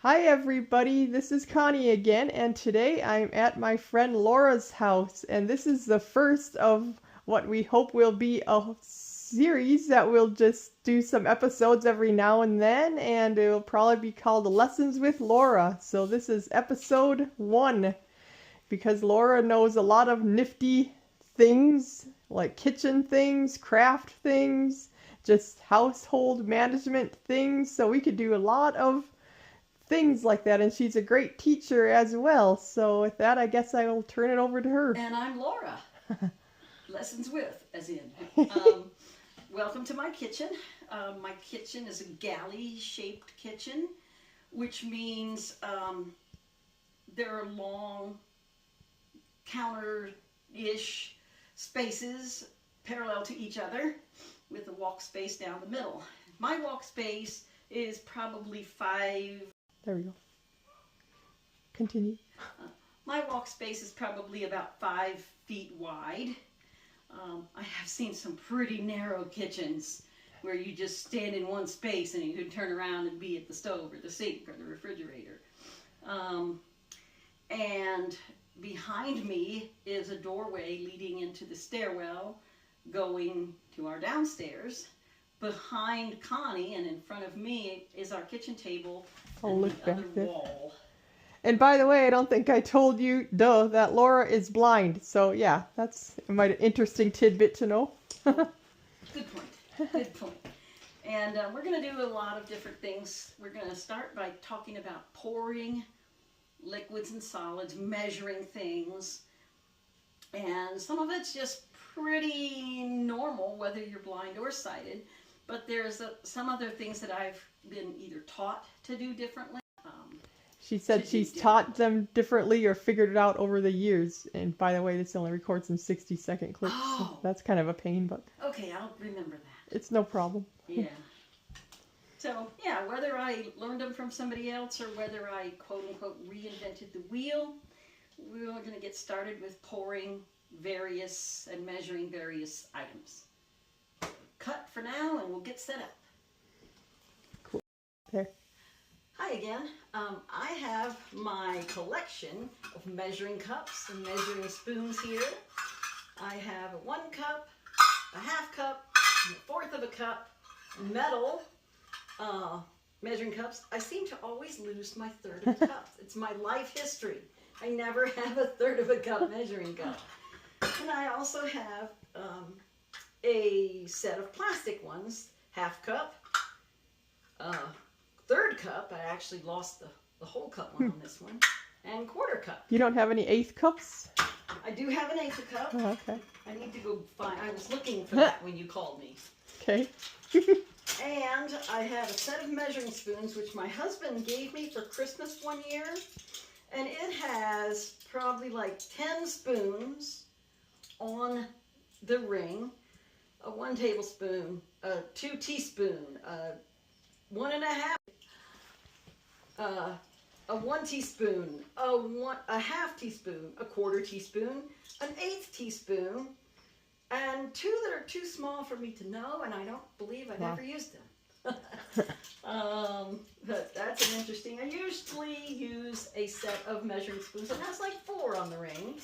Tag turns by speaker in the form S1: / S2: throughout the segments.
S1: Hi everybody, this is Connie again, and today I'm at my friend Laura's house, and this is the first of what we hope will be a series that we'll just do some episodes every now and then, and it will probably be called Lessons with Laura. So this is episode 1, because Laura knows a lot of nifty things, like kitchen things, craft things, just household management things, so we could do a lot of things like that, and she's a great teacher as well. So with that, I guess I will turn it over to her.
S2: And I'm Laura. Lessons with, as in. Welcome to my kitchen. My kitchen is a galley-shaped kitchen, which means there are long counter-ish spaces parallel to each other with a walk space down the middle. My walk space is probably
S1: There we go. Continue.
S2: My walk space is probably about 5 feet wide. I have seen some pretty narrow kitchens where you just stand in one space and you can turn around and be at the stove or the sink or the refrigerator. And behind me is a doorway leading into the stairwell going to our downstairs. Behind Connie and in front of me is our kitchen table and the other wall.
S1: And by the way, I don't think I told you, that Laura is blind. So yeah, that's an interesting tidbit to know.
S2: Good point. Good point. And we're going to do a lot of different things. We're going to start by talking about pouring liquids and solids, measuring things. And some of it's just pretty normal, whether you're blind or sighted. But there's some other things that I've been either taught to do differently.
S1: She said she's taught them differently or figured it out over the years. And by the way, this only records in 60-second clips.
S2: Oh.
S1: So that's kind of a pain, but
S2: Okay, I'll remember that.
S1: it's no problem.
S2: Yeah. So, yeah, whether I learned them from somebody else or whether I, quote-unquote, reinvented the wheel, we're going to get started with pouring various and measuring various items. Cut for now, and we'll get set up.
S1: Cool. There.
S2: Hi again. I have my collection of measuring cups and measuring spoons here. I have a 1 cup, a half cup, and a fourth of a cup, metal measuring cups. I seem to always lose my third of a cup. It's my life history. I never have a third of a cup measuring cup. And I also have a set of plastic ones, half cup, third cup. I actually lost the whole cup one on this one, and quarter cup.
S1: You don't have any 1/8 cups?
S2: I do have an 1/8 cup.
S1: Oh, okay.
S2: I need to go find. I was looking for that when you called me.
S1: Okay.
S2: And I have a set of measuring spoons, which my husband gave me for Christmas one year, and it has probably like 10 spoons on the ring. A 1 tablespoon, a 2 teaspoon, 1 1/2, a 1 teaspoon, a half teaspoon, a quarter teaspoon, an 1/8 teaspoon, and 2 that are too small for me to know, and I don't believe I've ever used them. But that's an interesting. I usually use a set of measuring spoons, and that's like 4 on the ring,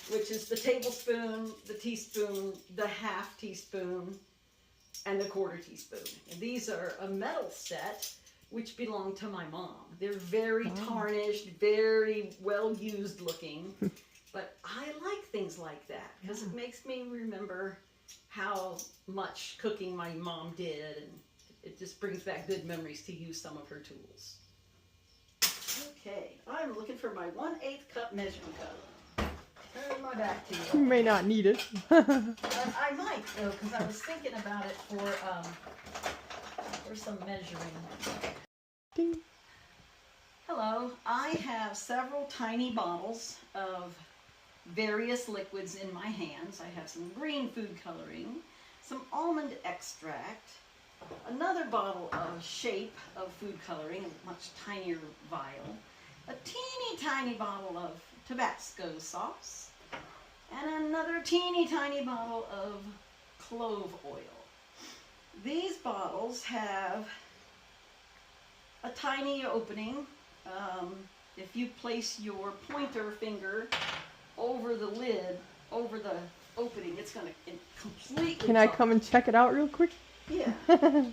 S2: which is the tablespoon, the teaspoon, the half teaspoon, and the quarter teaspoon. And these are a metal set, which belong to my mom. They're very tarnished, very well used looking, but I like things like that because it makes me remember how much cooking my mom did, and it just brings back good memories to use some of her tools. Okay, I'm looking for my 1/8 cup measuring cup. Turn my back to you.
S1: You may not need it.
S2: I might though, because I was thinking about it for some measuring.
S1: Ding.
S2: Hello, I have several tiny bottles of various liquids in my hands. I have some green food coloring, some almond extract, another bottle of Shape of food coloring, a much tinier vial, a teeny tiny bottle of Tabasco sauce, and another teeny tiny bottle of clove oil. These bottles have a tiny opening if you place your pointer finger over the lid, over the opening, it's going to completely
S1: Can I come and check it out real quick?
S2: Yeah. Okay,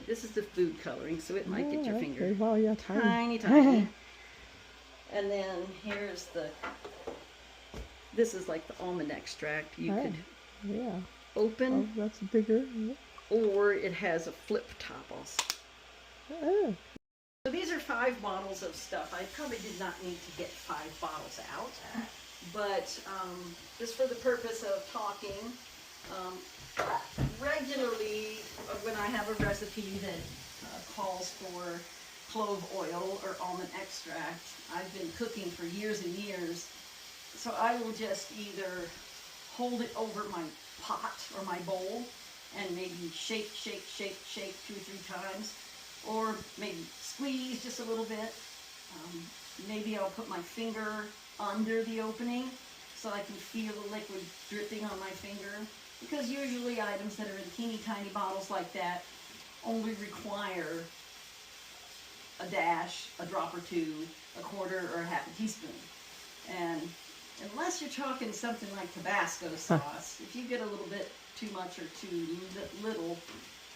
S2: this is the food coloring, so it might get your finger.
S1: Okay. Well, yeah,
S2: Tiny, tiny. And then here's this is like the almond extract. You could open.
S1: Oh, that's bigger.
S2: Or it has a flip top also.
S1: Oh.
S2: So these are 5 bottles of stuff. I probably did not need to get 5 bottles out, but just for the purpose of talking, regularly when I have a recipe that calls for clove oil or almond extract, I've been cooking for years and years, so I will just either hold it over my pot or my bowl and maybe shake 2 or 3 times, or maybe squeeze just a little bit. Maybe I'll put my finger under the opening so I can feel the liquid dripping on my finger, because usually items that are in teeny tiny bottles like that only require a dash, a drop or 2, a quarter, or a half a teaspoon. And unless you're talking something like Tabasco sauce, if you get a little bit too much or too little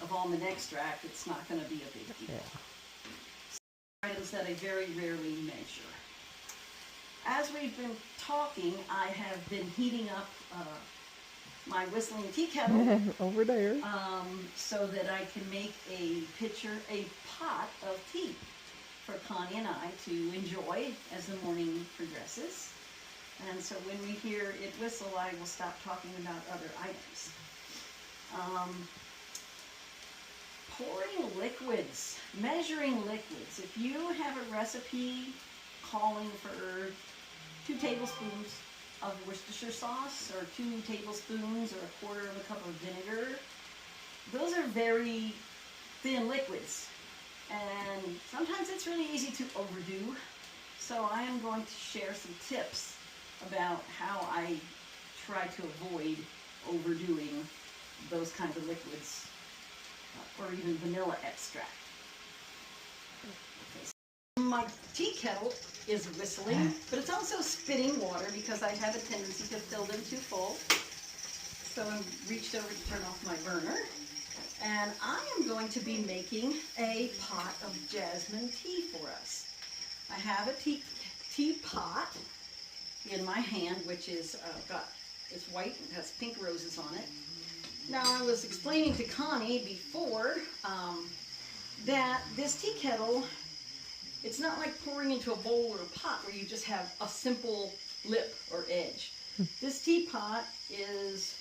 S2: of almond extract, it's not going to be a big deal. Items that I very rarely measure. As we've been talking, I have been heating up my whistling tea kettle
S1: over there,
S2: so that I can make a pot of tea for Connie and I to enjoy as the morning progresses. And so when we hear it whistle, I will stop talking about other items. Pouring liquids, measuring liquids. If you have a recipe calling for 2 tablespoons of Worcestershire sauce, or 2 tablespoons or a quarter of a cup of vinegar, those are very thin liquids, and sometimes it's really easy to overdo. So I am going to share some tips about how I try to avoid overdoing those kinds of liquids, or even vanilla extract. Okay, so my tea kettle is whistling, but it's also spitting water because I have a tendency to fill them too full. So I reached over to turn off my burner, and I am going to be making a pot of jasmine tea for us. I have a teapot in my hand, which is it's white and has pink roses on it. Now, I was explaining to Connie before that this tea kettle, it's not like pouring into a bowl or a pot where you just have a simple lip or edge. This teapot is,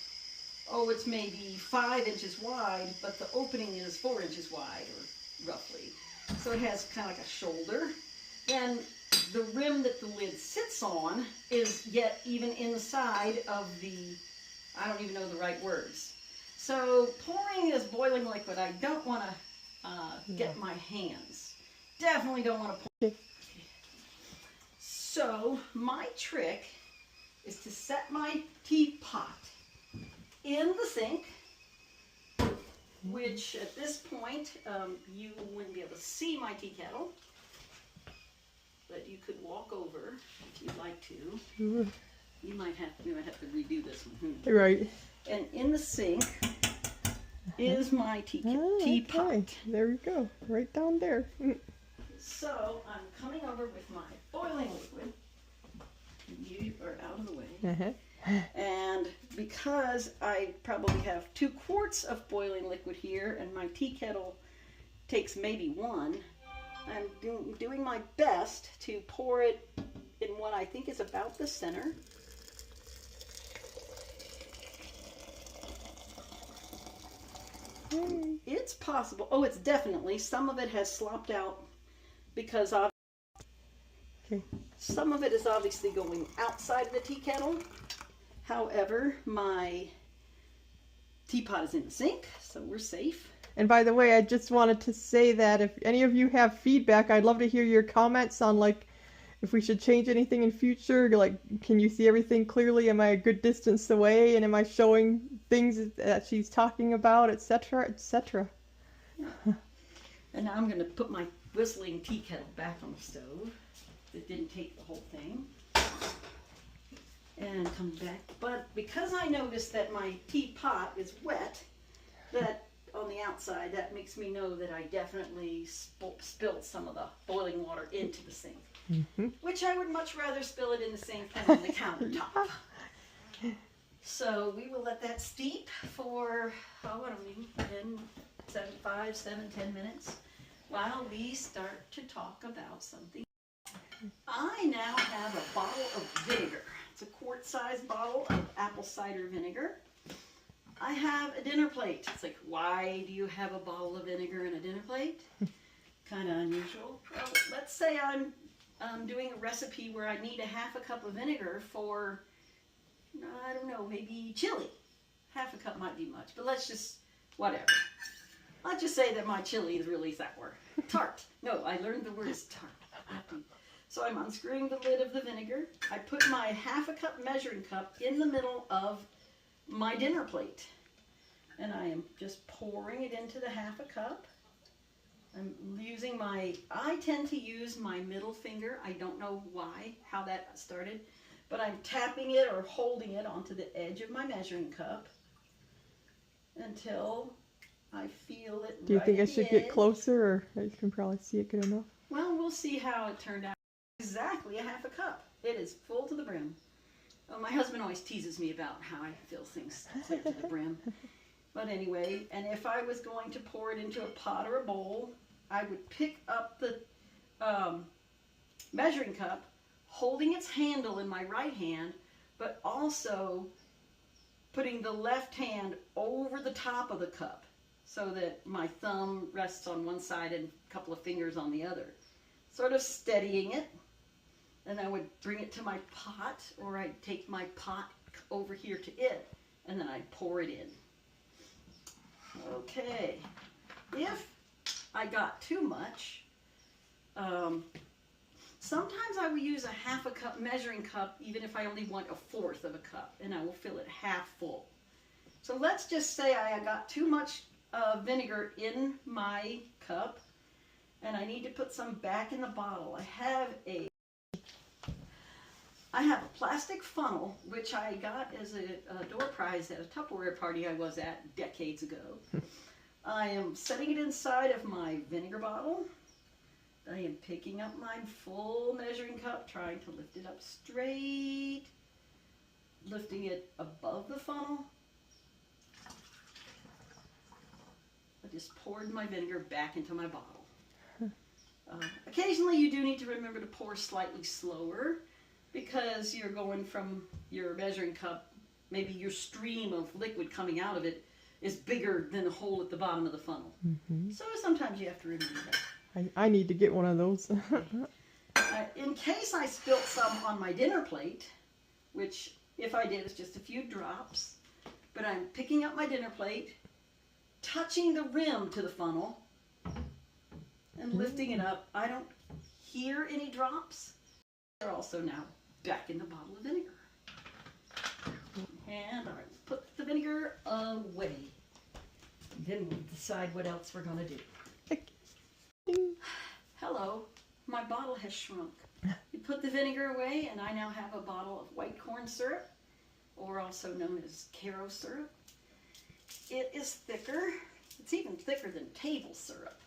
S2: it's maybe 5 inches wide, but the opening is 4 inches wide, or roughly. So it has kind of like a shoulder. Then the rim that the lid sits on is yet even inside of the, I don't even know the right words. So pouring this boiling liquid, I don't want to get my hands. Definitely don't want to pour. So my trick is to set my teapot in the sink, which at this point you wouldn't be able to see my tea kettle, but you could walk over if you'd like to.
S1: Sure.
S2: You might have to redo this one.
S1: Right.
S2: And in the sink is my teapot.
S1: Okay. There we go. Right down there.
S2: So I'm coming over with my boiling liquid. You are out of the way. And because I probably have 2 quarts of boiling liquid here, and my tea kettle takes maybe 1, I'm doing my best to pour it in what I think is about the center. It's possible. Oh, it's definitely. Some of it has slopped out because some of it is obviously going outside the tea kettle. However, my teapot is in the sink, so we're safe.
S1: And by the way, I just wanted to say that if any of you have feedback, I'd love to hear your comments on, like, if we should change anything in future. Like, can you see everything clearly? Am I a good distance away? And am I showing things that she's talking about, etc., etc.?
S2: And now I'm going to put my whistling tea kettle back on the stove. It didn't take the whole thing. And come back. But because I noticed that my teapot is wet, that on the outside, that makes me know that I definitely spilled some of the boiling water into the sink. Which I would much rather spill it in the sink than on the countertop. So we will let that steep for, what are we, 10 minutes, while we start to talk about something. I now have a bottle of vinegar. It's a quart-sized bottle of apple cider vinegar. I have a dinner plate. It's like, why do you have a bottle of vinegar and a dinner plate? Kind of unusual. Well, let's say I'm doing a recipe where I need a half a cup of vinegar for, I don't know, maybe chili. Half a cup might be much, but let's just, whatever. Let's just say that my chili is really sour. Tart. No, I learned the word is tart. So I'm unscrewing the lid of the vinegar. I put my half a cup measuring cup in the middle of my dinner plate. And I am just pouring it into the half a cup. I'm using I tend to use my middle finger. I don't know why, how that started, but I'm tapping it or holding it onto the edge of my measuring cup until I feel it.
S1: Do you think I should get closer, or you can probably see it good enough?
S2: Well, we'll see how it turned out. Exactly a half a cup. It is full to the brim. My husband always teases me about how I fill things clear to the brim. But anyway, and if I was going to pour it into a pot or a bowl, I would pick up the measuring cup, holding its handle in my right hand, but also putting the left hand over the top of the cup so that my thumb rests on one side and a couple of fingers on the other. Sort of steadying it. And I would bring it to my pot, or I'd take my pot over here to it, and then I'd pour it in. Okay. If I got too much, sometimes I will use a half a cup measuring cup, even if I only want a fourth of a cup, and I will fill it half full. So let's just say I got too much vinegar in my cup, and I need to put some back in the bottle. I have a plastic funnel, which I got as a door prize at a Tupperware party I was at decades ago. I am setting it inside of my vinegar bottle. I am picking up my full measuring cup, trying to lift it up straight, lifting it above the funnel. I just poured my vinegar back into my bottle. Occasionally you do need to remember to pour slightly slower, because you're going from your measuring cup, maybe your stream of liquid coming out of it is bigger than the hole at the bottom of the funnel. So sometimes you have to remember that.
S1: I need to get one of those.
S2: In case I spilt some on my dinner plate, which if I did is just a few drops, but I'm picking up my dinner plate, touching the rim to the funnel, and lifting it up. I don't hear any drops. They're also now back in the bottle of vinegar. And I put the vinegar away. Then we'll decide what else we're going to do. Hello, my bottle has shrunk. You put the vinegar away, and I now have a bottle of white corn syrup, or also known as Caro syrup. It is thicker. It's even thicker than table syrup.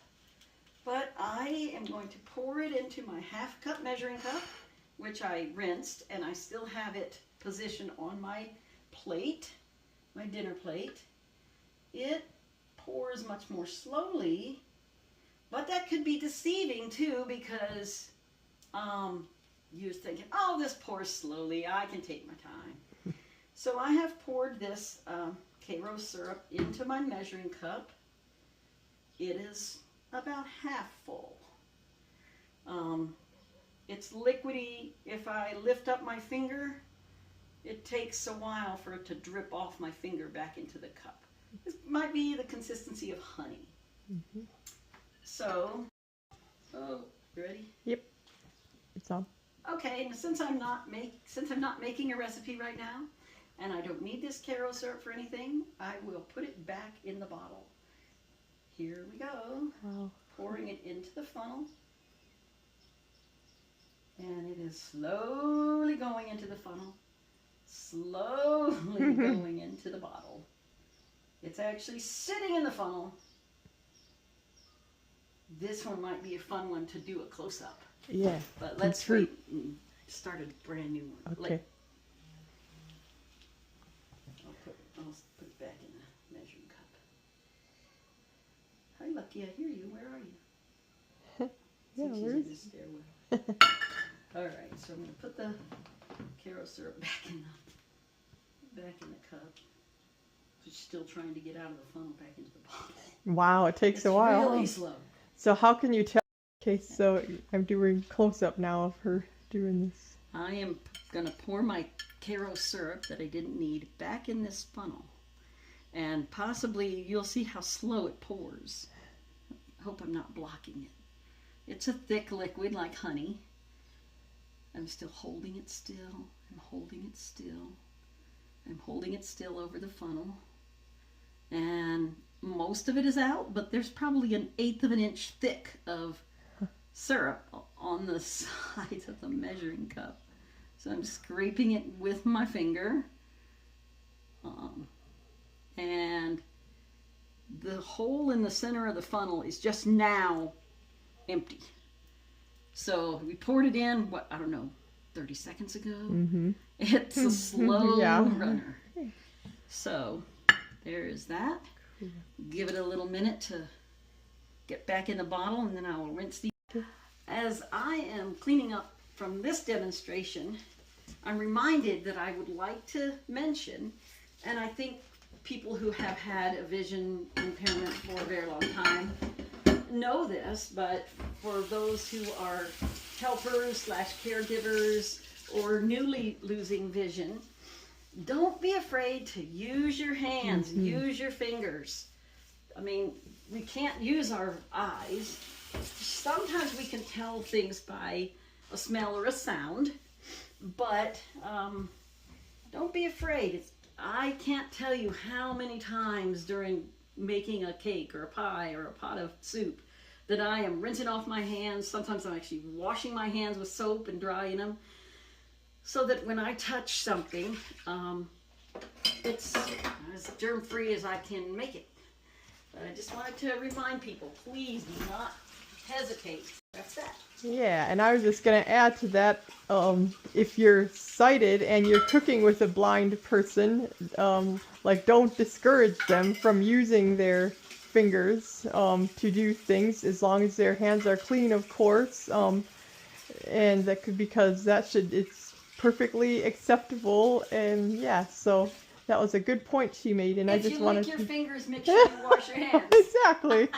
S2: But I am going to pour it into my half cup measuring cup, which I rinsed, and I still have it positioned on my plate, my dinner plate. It pours much more slowly, but that could be deceiving too, because you're thinking, oh, this pours slowly, I can take my time. So I have poured this Caro syrup into my measuring cup. It is about half full. It's liquidy. If I lift up my finger, it takes a while for it to drip off my finger back into the cup. This might be the consistency of honey. So, you ready?
S1: Yep, it's on.
S2: Okay, and since I'm not making a recipe right now, and I don't need this Caro syrup for anything, I will put it back in the bottle. Here we go.
S1: Wow.
S2: pouring it into the funnel. And it is slowly going into the funnel, slowly going into the bottle. It's actually sitting in the funnel. This one might be a fun one to do a close-up.
S1: Yeah.
S2: But let's wait and start a brand new one.
S1: Okay.
S2: I'll put it back in the measuring cup. Hi, Lucky, I hear you. Where are you?
S1: Yeah,
S2: I think
S1: where
S2: she's in
S1: is
S2: the stairwell. All right, so I'm going to put the Caro syrup back in the cup. She's still trying to get out of the funnel back into the bottle.
S1: Wow, it takes a while.
S2: It's really slow.
S1: So how can you tell? Okay, so I'm doing close-up now of her doing this.
S2: I am going to pour my Caro syrup that I didn't need back in this funnel. And possibly you'll see how slow it pours. I hope I'm not blocking it. It's a thick liquid like honey. I'm still holding it still. I'm holding it still. I'm holding it still over the funnel. And most of it is out, but there's probably 1/8 of an inch thick of syrup on the sides of the measuring cup. So I'm scraping it with my finger. And the hole in the center of the funnel is just now empty. So we poured it in, 30 seconds ago?
S1: Mm-hmm.
S2: It's a slow
S1: Yeah.
S2: runner. So there is that. Give it a little minute to get back in the bottle, and then I will rinse the... As I am cleaning up from this demonstration, I'm reminded that I would like to mention, and I think people who have had a vision impairment for a very long time know this, but for those who are helpers / caregivers or newly losing vision, don't be afraid to use your hands, use your fingers. I mean, we can't use our eyes. Sometimes we can tell things by a smell or a sound, but don't be afraid. I can't tell you how many times during making a cake or a pie or a pot of soup that I am rinsing off my hands. Sometimes I'm actually washing my hands with soap and drying them, so that when I touch something, it's as germ-free as I can make it. But I just wanted to remind people, please do not hesitate. That's that.
S1: Yeah, and I was just going to add to that, if you're sighted and you're cooking with a blind person, don't discourage them from using their fingers to do things, as long as their hands are clean, of course. And that could, because it's perfectly acceptable. And yeah, so that was a good point she made, and I just wanted to...
S2: If you lick your fingers, make sure you wash your hands.
S1: Exactly.